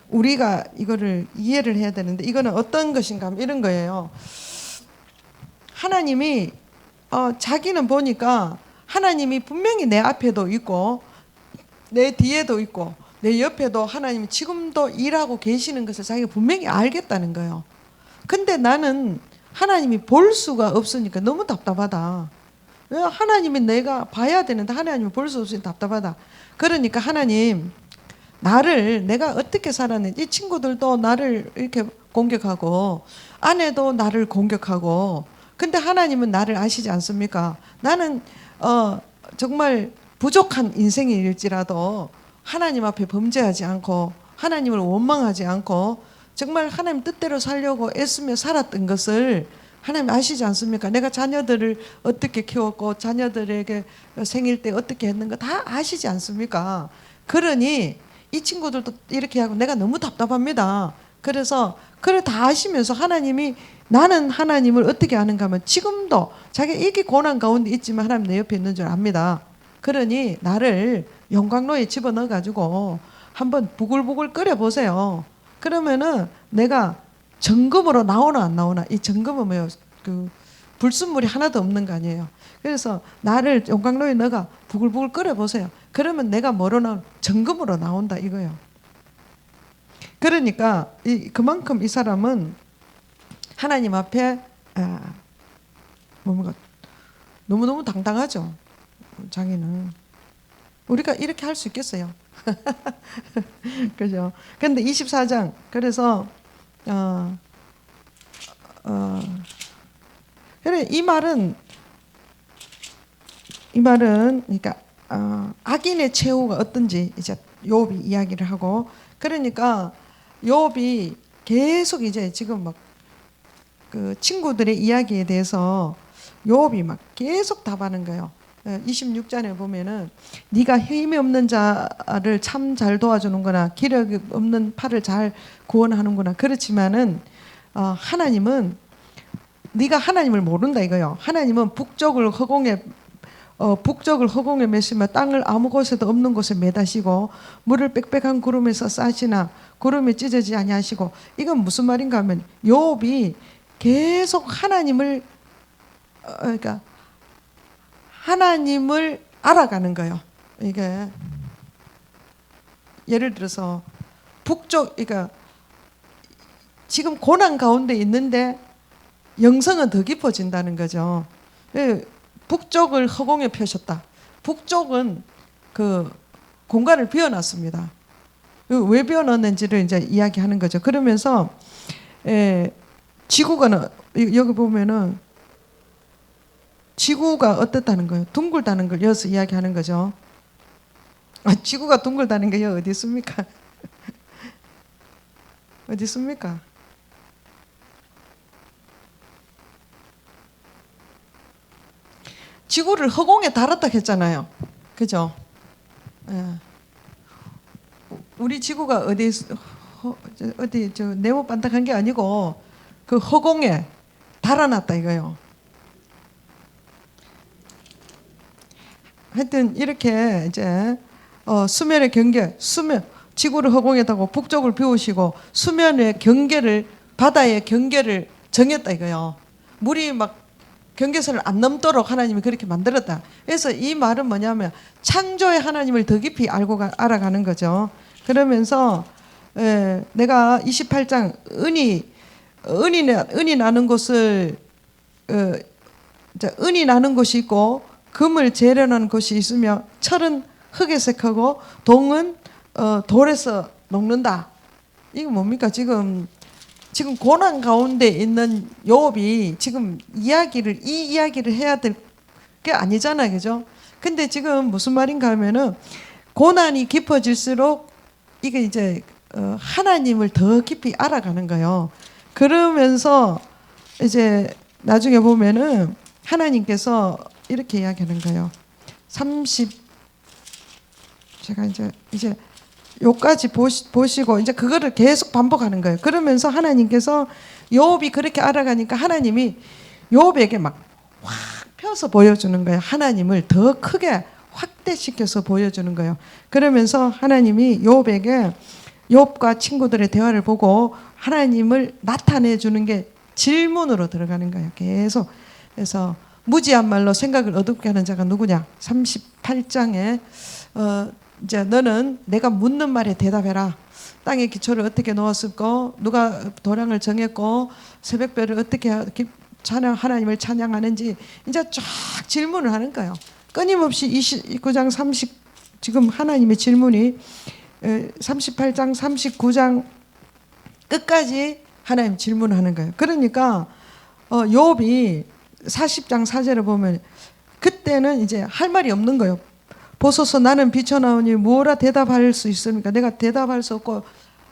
우리가 이거를 이해를 해야 되는데, 이거는 어떤 것인가 하면 이런 거예요. 하나님이 자기는 보니까 하나님이 분명히 내 앞에도 있고 내 뒤에도 있고 내 옆에도 하나님이 지금도 일하고 계시는 것을 자기가 분명히 알겠다는 거예요. 근데 나는 하나님이 볼 수가 없으니까 너무 답답하다. 왜 하나님이 내가 봐야 되는데 하나님이 볼 수 없으니 답답하다. 그러니까 하나님 나를 내가 어떻게 살았는지 이 친구들도 나를 이렇게 공격하고 아내도 나를 공격하고 근데 하나님은 나를 아시지 않습니까? 나는 정말 부족한 인생일지라도 하나님 앞에 범죄하지 않고 하나님을 원망하지 않고 정말 하나님 뜻대로 살려고 애쓰며 살았던 것을 하나님 아시지 않습니까? 내가 자녀들을 어떻게 키웠고 자녀들에게 생일 때 어떻게 했는가 다 아시지 않습니까? 그러니 이 친구들도 이렇게 하고 내가 너무 답답합니다. 그래서 그걸 다 아시면서 하나님이 나는 하나님을 어떻게 아는가 하면 지금도 자기가 이게 고난 가운데 있지만 하나님 내 옆에 있는 줄 압니다. 그러니 나를 영광로에 집어넣어 가지고 한번 부글부글 끓여 보세요. 그러면은 내가 정금으로 나오나 안 나오나 이 정금은 뭐예요? 그 불순물이 하나도 없는 거 아니에요. 그래서 나를 용광로에 넣어가 부글부글 끓여 보세요. 그러면 내가 뭐로 나온 정금으로 나온다 이거예요. 그러니까 그만큼 이 사람은 하나님 앞에 뭔가 너무너무 당당하죠. 자기는 우리가 이렇게 할 수 있겠어요. 그죠? 근데 24장 그래서 그래 이 말은 그러니까 악인의 최후가 어떤지 이제 욥이 이야기를 하고 그러니까 욥이 계속 이제 지금 막 그 친구들의 이야기에 대해서 욥이 막 계속 답하는 거예요. 26장에 보면은 네가 힘이 없는 자를 참 잘 도와주는구나 기력이 없는 팔을 잘 구원하는구나 그렇지만은 하나님은 네가 하나님을 모른다 이거요. 하나님은 북쪽을 허공에 메시며 땅을 아무 곳에도 없는 곳에 매다시고 물을 빽빽한 구름에서 싸시나 구름이 찢어지지 아니하시고 이건 무슨 말인가 하면 욥이 계속 하나님을 그러니까 하나님을 알아가는 거예요. 이게 예를 들어서 북쪽 그러니까 지금 고난 가운데 있는데 영성은 더 깊어진다는 거죠. 북쪽을 허공에 펴셨다. 북쪽은 그 공간을 비워놨습니다. 왜 비워놨는지를 이제 이야기하는 거죠. 그러면서 지구가 여기 보면은 지구가 어떻다는 거예요? 둥글다는 걸 여기서 이야기하는 거죠. 지구가 둥글다는 게 어디 있습니까? 어디 있습니까? 지구를 허공에 달았다 했잖아요. 그죠? 우리 지구가 어디 네모 반짝한 게 아니고 그 허공에 달아놨다 이거요. 하여튼 이렇게 이제 수면의 경계, 지구를 허공에 다고 북쪽을 비우시고 수면의 경계를 바다의 경계를 정했다 이거요. 물이 막 경계선을 안 넘도록 하나님이 그렇게 만들었다. 그래서 이 말은 뭐냐면 창조의 하나님을 더 깊이 알아가는 거죠. 그러면서 내가 28장 은이 나는 곳을 은이 나는 곳이 있고 금을 재련하는 곳이 있으며 철은 흙에 색하고 동은 돌에서 녹는다. 이거 뭡니까? 지금 고난 가운데 있는 욥이 지금 이 이야기를 해야 될 게 아니잖아요. 그죠? 근데 지금 무슨 말인가 하면은 고난이 깊어질수록 이게 이제 하나님을 더 깊이 알아가는 거예요. 그러면서 이제 나중에 보면은 하나님께서 이렇게 이야기하는 거예요. 제가 이제 요까지 보시고 이제 그거를 계속 반복하는 거예요. 그러면서 하나님께서 욥이 그렇게 알아가니까 하나님이 욥에게 막 확 펴서 보여주는 거예요. 하나님을 더 크게 확대시켜서 보여주는 거예요. 그러면서 하나님이 욥에게 욥과 친구들의 대화를 보고 하나님을 나타내 주는 게 질문으로 들어가는 거예요. 계속. 그래서 무지한 말로 생각을 어둡게 하는 자가 누구냐? 38장에 이제 너는 내가 묻는 말에 대답해라. 땅의 기초를 어떻게 놓았을까? 누가 도량을 정했고 새벽별을 어떻게 하나님을 찬양하는지 이제 쫙 질문을 하는 거예요. 끊임없이 29장 30 지금 하나님의 질문이 38장 39장 끝까지 하나님 질문하는 거예요. 그러니까 욥이 40장 4절을 보면 그때는 이제 할 말이 없는 거예요. 보소서 나는 비쳐나오니 뭐라 대답할 수 있습니까? 내가 대답할 수 없고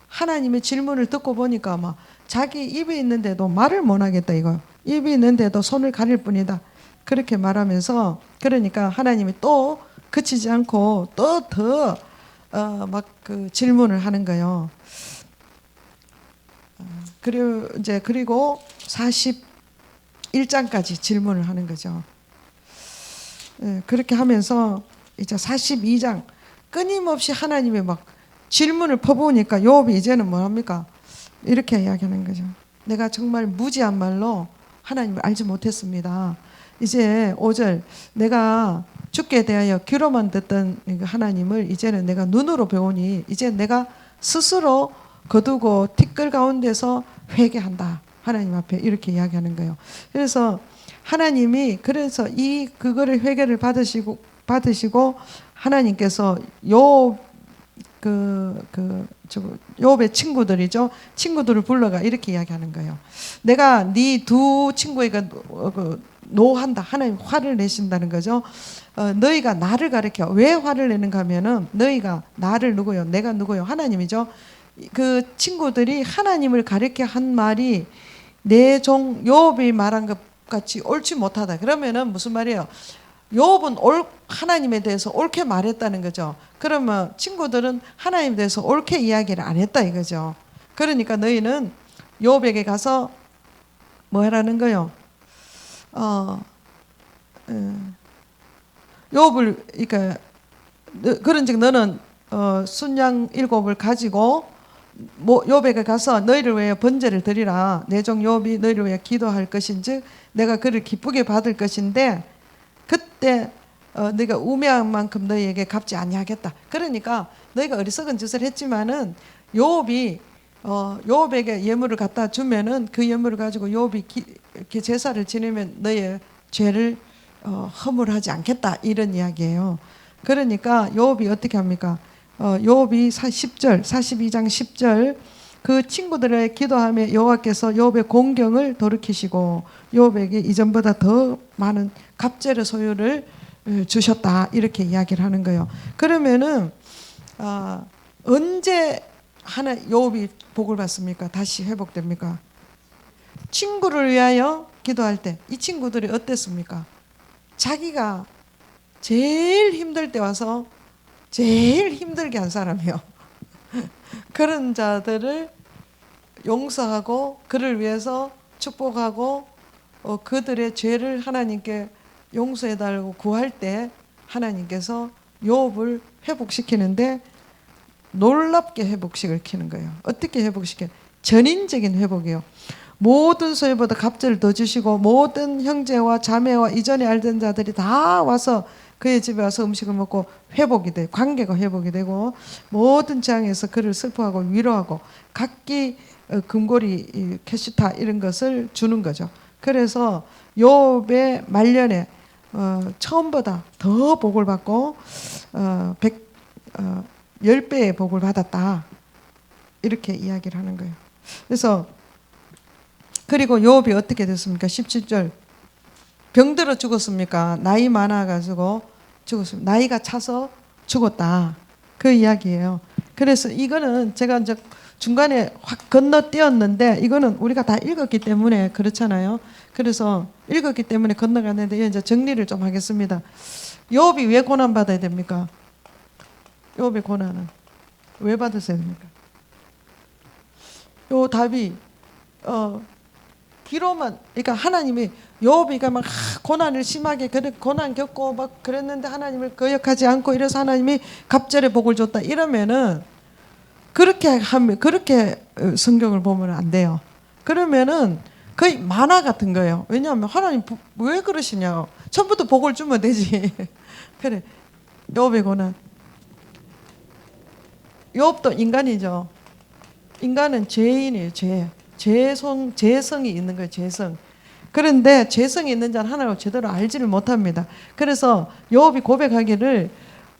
하나님의 질문을 듣고 보니까 막 자기 입에 있는데도 말을 못 하겠다 이거. 입이 있는데도 손을 가릴 뿐이다. 그렇게 말하면서 그러니까 하나님이 또 그치지 않고 또 더 막 그 질문을 하는 거예요. 그리고 41장까지 질문을 하는 거죠. 그렇게 하면서 이제 42장 끊임없이 하나님이 막 질문을 퍼부으니까 욥이 이제는 뭐합니까? 이렇게 이야기하는 거죠. 내가 정말 무지한 말로 하나님을 알지 못했습니다. 이제 5절 내가 죽게 대하여 귀로만 듣던 하나님을 이제는 내가 눈으로 배우니 이제 내가 스스로 거두고 티끌 가운데서 회개한다. 하나님 앞에 이렇게 이야기하는 거예요. 그래서 하나님이 그래서 그거를 회개를 받으시고 하나님께서 욥의 친구들이죠. 친구들을 불러가 이렇게 이야기하는 거예요. 내가 네 두 친구에게 노한다. 하나님 화를 내신다는 거죠. 너희가 나를 가리켜. 왜 화를 내는가 하면은 너희가 나를 누구요? 내가 누구요? 하나님이죠. 그 친구들이 하나님을 가리켜 한 말이 내 종 욥이 말한 것 같이 옳지 못하다. 그러면은 무슨 말이에요? 욥은 하나님에 대해서 옳게 말했다는 거죠. 그러면 친구들은 하나님에 대해서 옳게 이야기를 안 했다 이거죠. 그러니까 너희는 욥에게 가서 뭐 하라는 거요? 욥을 그러니까 그런즉 너는 순양 7을 가지고 욥에게 가서 너희를 위하여 번제를 드리라. 내 종 욥이 너희를 위하여 기도할 것인즉 내가 그를 기쁘게 받을 것인데 그때 네가 우매한 만큼 너희에게 갚지 아니하겠다. 그러니까 너희가 어리석은 짓을 했지만은 욥에게 예물을 갖다 주면은 그 예물을 가지고 욥이 제사를 지내면 너희의 죄를 허물하지 않겠다 이런 이야기예요. 그러니까 욥이 어떻게 합니까? 욥이 42장 10절 그 친구들의 기도하며 여호와께서 욥의 공경을 돌이키시고 욥에게 이전보다 더 많은 갑절의 소유를 주셨다 이렇게 이야기를 하는 거예요. 그러면은 언제 욥이 복을 받습니까? 다시 회복됩니까? 친구를 위하여 기도할 때 이 친구들이 어땠습니까? 자기가 제일 힘들 때 와서 제일 힘들게 한 사람이요. 그런 자들을 용서하고 그를 위해서 축복하고 그들의 죄를 하나님께 용서해달라고 구할 때 하나님께서 욥을 회복시키는데 놀랍게 회복시키는 거예요. 어떻게 회복시켜요? 전인적인 회복이에요. 모든 소유보다 갑절을 더 주시고 모든 형제와 자매와 이전에 알던 자들이 다 와서 그의 집에 와서 음식을 먹고 회복이 돼. 관계가 회복이 되고 모든 재앙에서 그를 슬퍼하고 위로하고 각기 금고리 캐시타 이런 것을 주는 거죠. 그래서 욥의 말년에 처음보다 더 복을 받고 10배의 복을 받았다. 이렇게 이야기를 하는 거예요. 그래서 그리고 욥이 어떻게 됐습니까? 17절 병들어 죽었습니까? 나이 많아가지고 죽었습니다. 나이가 차서 죽었다. 그 이야기예요. 그래서 이거는 제가 이제 중간에 확 건너뛰었는데 이거는 우리가 다 읽었기 때문에 그렇잖아요. 그래서 읽었기 때문에 건너갔는데 이제 정리를 좀 하겠습니다. 욥이 왜 고난 받아야 됩니까? 욥의 고난은 왜 받으셔야 됩니까? 요 답이 기로만 그러니까 하나님이 욥이가 막 고난을 심하게 고난 겪고 막 그랬는데 하나님을 거역하지 않고 이래서 하나님이 갑절의 복을 줬다 이러면은 그렇게 성경을 보면 안 돼요. 그러면은 거의 만화 같은 거예요. 왜냐하면 하나님 왜 그러시냐? 처음부터 복을 주면 되지. 그래. 욥의 고난. 욥도 인간이죠. 인간은 죄인이에요. 죄성이 있는 거예요. 죄성. 그런데 죄성이 있는 자는 하나님을 제대로 알지를 못합니다. 그래서 욥이 고백하기를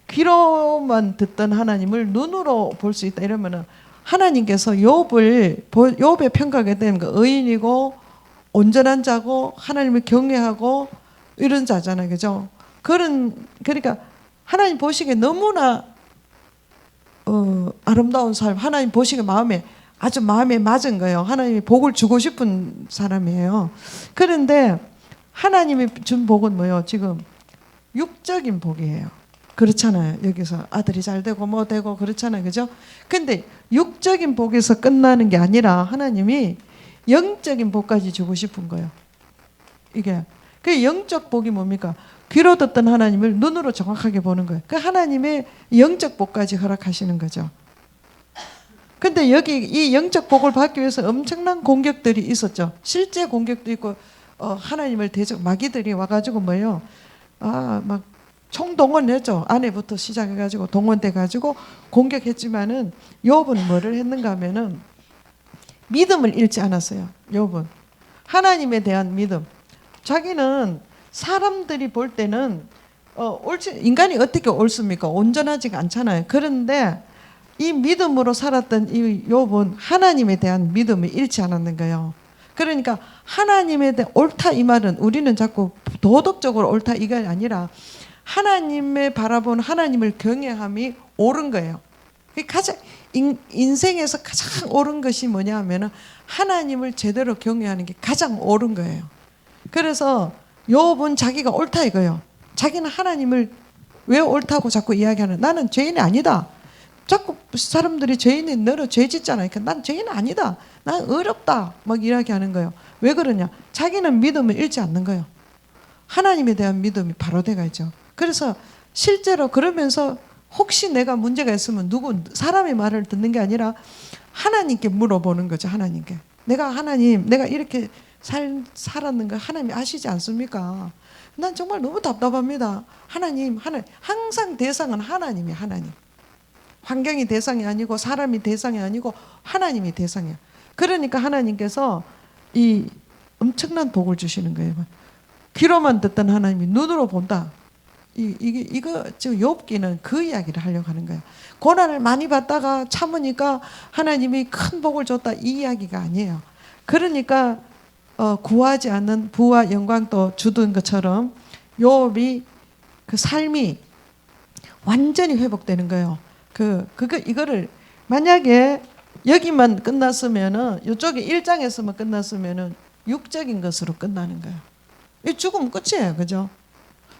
귀로만 듣던 하나님을 눈으로 볼 수 있다 이러면은 하나님께서 욥의 평가하게 되는 거 의인이고 온전한 자고 하나님을 경외하고 이런 자잖아요, 그죠? 그러니까 하나님 보시기에 너무나 아름다운 삶, 하나님 보시기에 아주 마음에 맞은 거예요. 하나님이 복을 주고 싶은 사람이에요. 그런데 하나님이 준 복은 뭐예요? 지금 육적인 복이에요. 그렇잖아요. 여기서 아들이 잘 되고 뭐 되고 그렇잖아요. 그죠? 근데 육적인 복에서 끝나는 게 아니라 하나님이 영적인 복까지 주고 싶은 거예요. 이게. 그 영적 복이 뭡니까? 귀로 듣던 하나님을 눈으로 정확하게 보는 거예요. 그 하나님의 영적 복까지 허락하시는 거죠. 근데 여기 이 영적 복을 받기 위해서 엄청난 공격들이 있었죠. 실제 공격도 있고 하나님을 마귀들이 와가지고 뭐예요? 막 총동원했죠. 아내부터 시작해가지고 동원돼가지고 공격했지만은 욥은 뭐를 했는가 하면은 믿음을 잃지 않았어요. 욥은 하나님에 대한 믿음. 자기는 사람들이 볼 때는 인간이 어떻게 옳습니까? 온전하지가 않잖아요. 그런데 이 믿음으로 살았던 이 욥은 하나님에 대한 믿음을 잃지 않았는 거예요. 그러니까 하나님에 대한 옳다 이 말은 우리는 자꾸 도덕적으로 옳다 이게 아니라 하나님의 바라본 하나님을 경외함이 옳은 거예요. 가장 인생에서 가장 옳은 것이 뭐냐 하면은 하나님을 제대로 경외하는 게 가장 옳은 거예요. 그래서 욥은 자기가 옳다 이거예요. 자기는 하나님을 왜 옳다고 자꾸 이야기하는? 나는 죄인이 아니다. 자꾸 사람들이 죄인이 너로 죄 짓잖아요. 그러니까 난 죄인 아니다. 난 어렵다. 막 이야기하는 거예요. 왜 그러냐? 자기는 믿음을 잃지 않는 거예요. 하나님에 대한 믿음이 바로 돼가 있죠. 그래서 실제로 그러면서 혹시 내가 문제가 있으면 사람의 말을 듣는 게 아니라 하나님께 물어보는 거죠. 하나님께. 내가 이렇게 살았는 거 하나님이 아시지 않습니까? 난 정말 너무 답답합니다. 하나님. 항상 대상은 하나님이에요. 하나님. 환경이 대상이 아니고 사람이 대상이 아니고 하나님이 대상이에요. 그러니까 하나님께서 이 엄청난 복을 주시는 거예요. 귀로만 듣던 하나님이 눈으로 본다. 이거 지금 욥기는 그 이야기를 하려고 하는 거예요. 고난을 많이 받다가 참으니까 하나님이 큰 복을 줬다 이 이야기가 아니에요. 그러니까 구하지 않는 부와 영광도 주던 것처럼 욥이 그 삶이 완전히 회복되는 거예요. 이거를 만약에 여기만 끝났으면은 이쪽에 1장에서만 끝났으면은 육적인 것으로 끝나는 거예요. 이 죽으면 끝이에요. 그죠?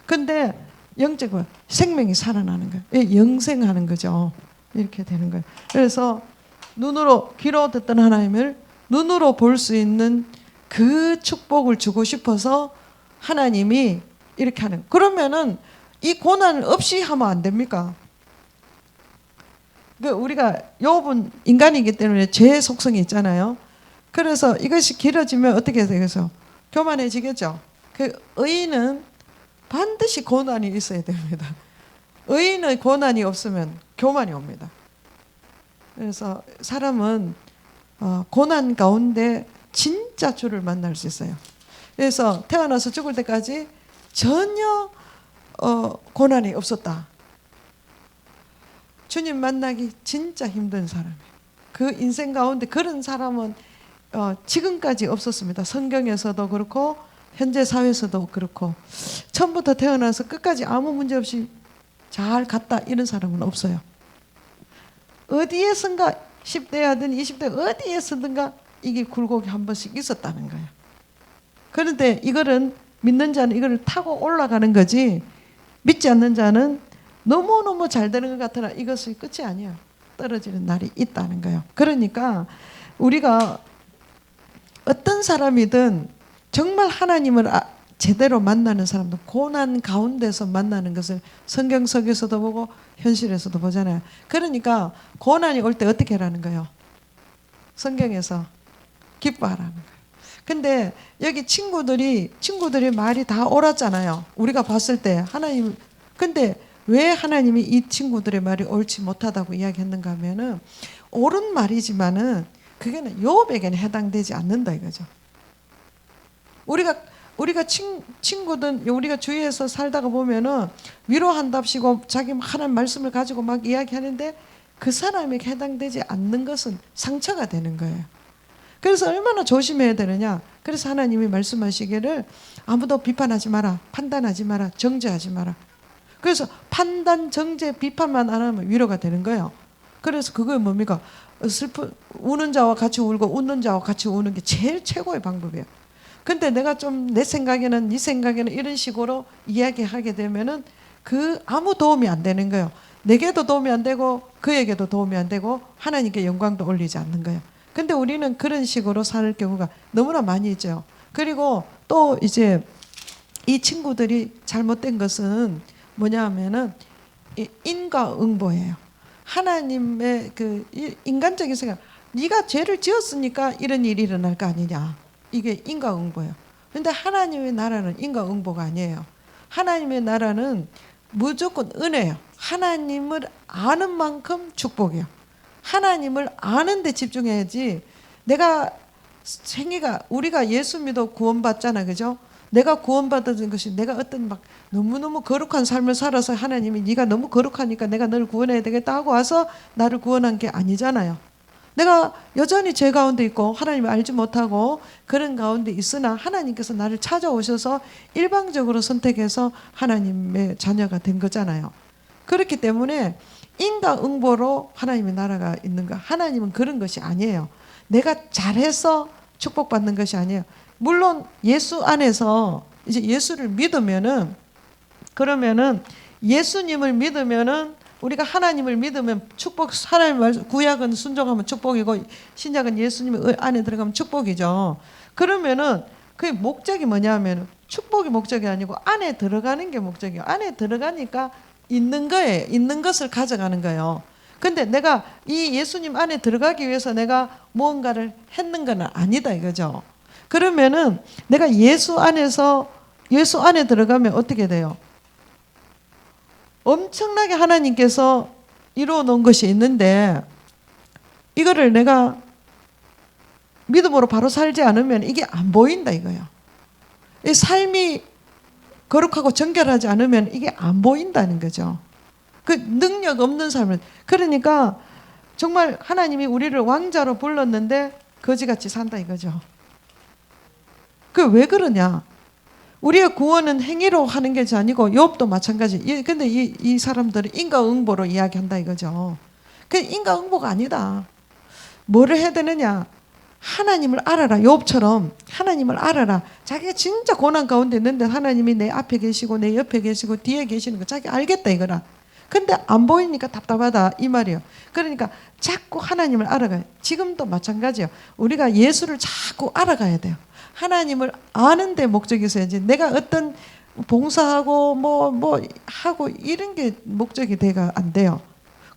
근데 영적은 생명이 살아나는 거예요. 영생하는 거죠. 이렇게 되는 거예요. 그래서 귀로 듣던 하나님을 눈으로 볼 수 있는 그 축복을 주고 싶어서 하나님이 이렇게 하는. 그러면은 이 고난을 없이 하면 안 됩니까? 우리가 욥은 인간이기 때문에 죄의 속성이 있잖아요. 그래서 이것이 길어지면 어떻게 되겠어요? 교만해지겠죠. 의인은 반드시 고난이 있어야 됩니다. 의인의 고난이 없으면 교만이 옵니다. 그래서 사람은 고난 가운데 진짜 주를 만날 수 있어요. 그래서 태어나서 죽을 때까지 전혀 고난이 없었다. 주님 만나기 진짜 힘든 사람이에요. 그 인생 가운데 그런 사람은 지금까지 없었습니다. 성경에서도 그렇고 현재 사회에서도 그렇고 처음부터 태어나서 끝까지 아무 문제 없이 잘 갔다 이런 사람은 없어요. 어디에선가 10대하든 20대 어디에서든가 이게 굴곡이 한 번씩 있었다는 거예요. 그런데 이거는 믿는 자는 이거를 타고 올라가는 거지 믿지 않는 자는 너무너무 잘 되는 것 같으나 이것이 끝이 아니야. 떨어지는 날이 있다는 거예요. 그러니까 우리가 어떤 사람이든 정말 하나님을 제대로 만나는 사람도 고난 가운데서 만나는 것을 성경 속에서도 보고 현실에서도 보잖아요. 그러니까 고난이 올 때 어떻게 하라는 거예요? 성경에서 기뻐하라는 거예요. 근데 여기 친구들이 말이 다 옳았잖아요. 우리가 봤을 때 하나님. 근데 왜 하나님이 이 친구들의 말이 옳지 못하다고 이야기했는가 하면은 옳은 말이지만은 그게는 욥에게는 해당되지 않는다 이거죠. 우리가 친구들 우리가 주위에서 살다가 보면은 위로한답시고 자기 하나님 말씀을 가지고 막 이야기하는데 그 사람에게 해당되지 않는 것은 상처가 되는 거예요. 그래서 얼마나 조심해야 되느냐. 그래서 하나님이 말씀하시기를 아무도 비판하지 마라, 판단하지 마라, 정죄하지 마라. 그래서 판단, 정죄, 비판만 안 하면 위로가 되는 거예요. 그래서 그게 뭡니까? 우는 자와 같이 울고 웃는 자와 같이 우는 게 제일 최고의 방법이에요. 근데 내가 좀 내 생각에는 네 생각에는 이런 식으로 이야기하게 되면은 그 아무 도움이 안 되는 거예요. 내게도 도움이 안 되고 그에게도 도움이 안 되고 하나님께 영광도 올리지 않는 거예요. 근데 우리는 그런 식으로 살 경우가 너무나 많이 있죠. 그리고 또 이제 이 친구들이 잘못된 것은 뭐냐 하면은 인과응보예요. 하나님의 그 인간적인 생각, 네가 죄를 지었으니까 이런 일이 일어날 거 아니냐. 이게 인과응보예요. 근데 하나님의 나라는 인과응보가 아니에요. 하나님의 나라는 무조건 은혜예요. 하나님을 아는 만큼 축복이에요. 하나님을 아는 데 집중해야지. 우리가 예수 믿어 구원받잖아, 그죠? 내가 구원받은 것이 내가 어떤 막 너무너무 거룩한 삶을 살아서 하나님이 네가 너무 거룩하니까 내가 너를 구원해야 되겠다 하고 와서 나를 구원한 게 아니잖아요. 내가 여전히 죄 가운데 있고 하나님을 알지 못하고 그런 가운데 있으나 하나님께서 나를 찾아오셔서 일방적으로 선택해서 하나님의 자녀가 된 거잖아요. 그렇기 때문에 인과응보로 하나님의 나라가 있는 거. 하나님은 그런 것이 아니에요. 내가 잘해서 축복받는 것이 아니에요. 물론 예수 안에서 이제 예수를 믿으면은 그러면은 예수님을 믿으면은 우리가 하나님을 믿으면 축복, 하나님 말 구약은 순종하면 축복이고 신약은 예수님 안에 들어가면 축복이죠. 그러면은 그 목적이 뭐냐면 축복이 목적이 아니고 안에 들어가는 게 목적이에요. 안에 들어가니까 있는 거예요. 있는 것을 가져가는 거예요. 근데 내가 이 예수님 안에 들어가기 위해서 내가 무언가를 했는 건 아니다 이거죠. 그러면은 내가 예수 안에 들어가면 어떻게 돼요? 엄청나게 하나님께서 이루어 놓은 것이 있는데 이거를 내가 믿음으로 바로 살지 않으면 이게 안 보인다 이거예요. 이 삶이 거룩하고 정결하지 않으면 이게 안 보인다는 거죠. 그 능력 없는 삶을. 그러니까 정말 하나님이 우리를 왕자로 불렀는데 거지같이 산다 이거죠. 그 왜 그러냐? 우리의 구원은 행위로 하는 게 아니고 욥도 마찬가지. 근데 이 사람들은 인과응보로 이야기한다 이거죠. 그 인과응보가 아니다. 뭐를 해야 되느냐? 하나님을 알아라. 욥처럼 하나님을 알아라. 자기가 진짜 고난 가운데 있는데 하나님이 내 앞에 계시고 내 옆에 계시고 뒤에 계시는 거 자기 알겠다 이거라. 근데 안 보이니까 답답하다 이 말이에요. 그러니까 자꾸 하나님을 알아가요. 지금도 마찬가지예요. 우리가 예수를 자꾸 알아가야 돼요. 하나님을 아는 데 목적이 있어야지. 내가 어떤 봉사하고 뭐 하고 이런 게 목적이 돼가 안 돼요.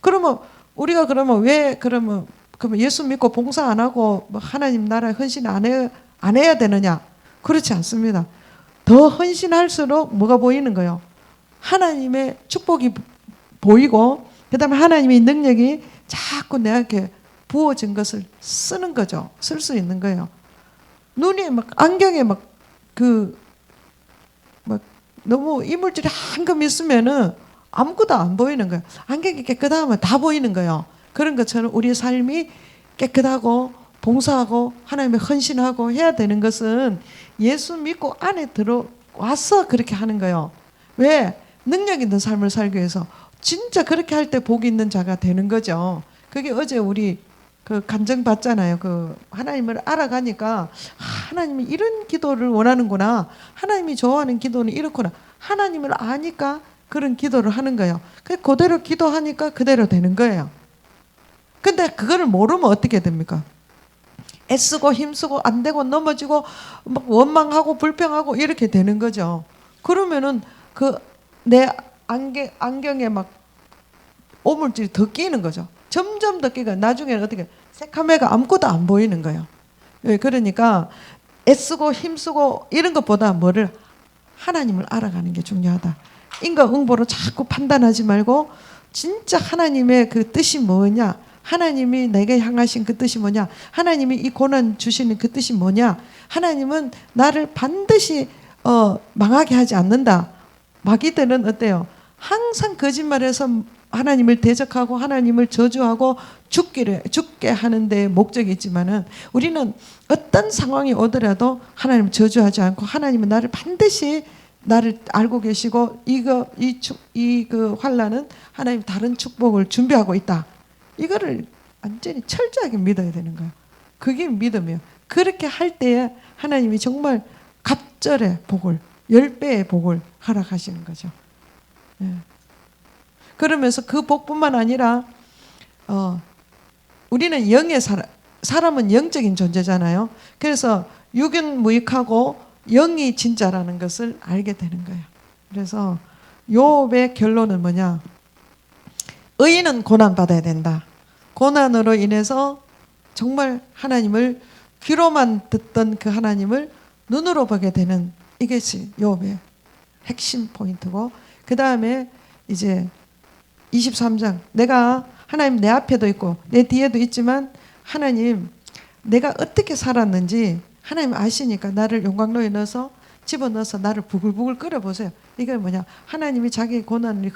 그러면 우리가 그러면 그러면 예수 믿고 봉사 안 하고 하나님 나라에 헌신 안 해야 되느냐? 그렇지 않습니다. 더 헌신할수록 뭐가 보이는 거예요? 하나님의 축복이 보이고 그다음에 하나님의 능력이 자꾸 내게 부어진 것을 쓰는 거죠. 쓸 수 있는 거예요. 눈이 막 안경에 너무 이물질이 한금 있으면은 아무것도 안 보이는 거예요. 안경이 깨끗하면 다 보이는 거예요. 그런 것처럼 우리의 삶이 깨끗하고 봉사하고 하나님의 헌신하고 해야 되는 것은 예수 믿고 안에 들어와서 그렇게 하는 거예요. 왜? 능력 있는 삶을 살기 위해서. 진짜 그렇게 할 때 복이 있는 자가 되는 거죠. 그게 어제 우리 그 간증 받잖아요. 그 하나님을 알아가니까 하나님이 이런 기도를 원하는구나. 하나님이 좋아하는 기도는 이렇구나. 하나님을 아니까 그런 기도를 하는 거예요. 그대로 기도하니까 그대로 되는 거예요. 근데 그거를 모르면 어떻게 됩니까? 애쓰고 힘쓰고 안 되고 넘어지고 막 원망하고 불평하고 이렇게 되는 거죠. 그러면은 내 안경에 막 오물질이 더 끼는 거죠. 점점 더 끼고 나중에는 어떻게 새카매가 아무것도 안 보이는 거예요. 그러니까 애쓰고 힘쓰고 이런 것보다 뭐를 하나님을 알아가는 게 중요하다. 인과응보로 자꾸 판단하지 말고 진짜 하나님의 그 뜻이 뭐냐? 하나님이 내게 향하신 그 뜻이 뭐냐? 하나님이 이 고난 주시는 그 뜻이 뭐냐? 하나님은 나를 반드시 망하게 하지 않는다. 마귀들은 어때요? 항상 거짓말해서 하나님을 대적하고 하나님을 저주하고 죽게 하는 데 목적이 있지만은 우리는 어떤 상황이 오더라도 하나님을 저주하지 않고 하나님은 나를 반드시 나를 알고 계시고 그 환난은 하나님 다른 축복을 준비하고 있다. 이거를 완전히 철저하게 믿어야 되는 거예요. 그게 믿음이에요. 그렇게 할 때에 하나님이 정말 갑절의 복을 10배의 복을 허락하시는 거죠. 예. 그러면서 그 복뿐만 아니라 우리는 영의 사람은 영적인 존재잖아요. 그래서 육은 무익하고 영이 진짜라는 것을 알게 되는 거예요. 그래서 욥의 결론은 뭐냐? 의인은 고난 받아야 된다. 고난으로 인해서 정말 하나님을 귀로만 듣던 그 하나님을 눈으로 보게 되는 이것이 욥의 핵심 포인트고, 그 다음에 이제 23장 내가 하나님 내 앞에도 있고 내 뒤에도 있지만 하나님 내가 어떻게 살았는지 하나님 아시니까 나를 용광로에 넣어서 집어넣어서 나를 부글부글 끓여보세요. 이게 뭐냐? 하나님이 자기 고난을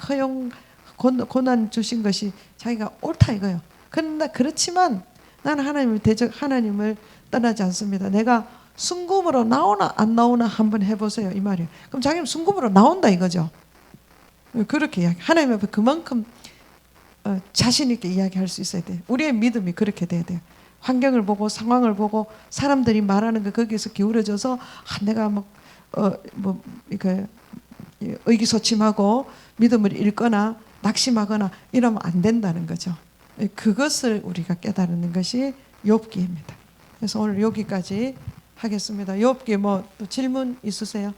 고난 주신 것이 자기가 옳다 이거예요. 그러나 그렇지만 나는 하나님을 떠나지 않습니다. 내가 순금으로 나오나 안 나오나 한번 해보세요 이 말이에요. 그럼 자기는 순금으로 나온다 이거죠. 그렇게 이야기. 하나님 앞에 그만큼 자신 있게 이야기할 수 있어야 돼요. 우리의 믿음이 그렇게 돼야 돼요. 환경을 보고 상황을 보고 사람들이 말하는 거 거기에서 기울어져서 내가 의기소침하고 믿음을 잃거나 낙심하거나 이러면 안 된다는 거죠. 그것을 우리가 깨달는 것이 욥기입니다. 그래서 오늘 여기까지 하겠습니다. 욥기 또 질문 있으세요?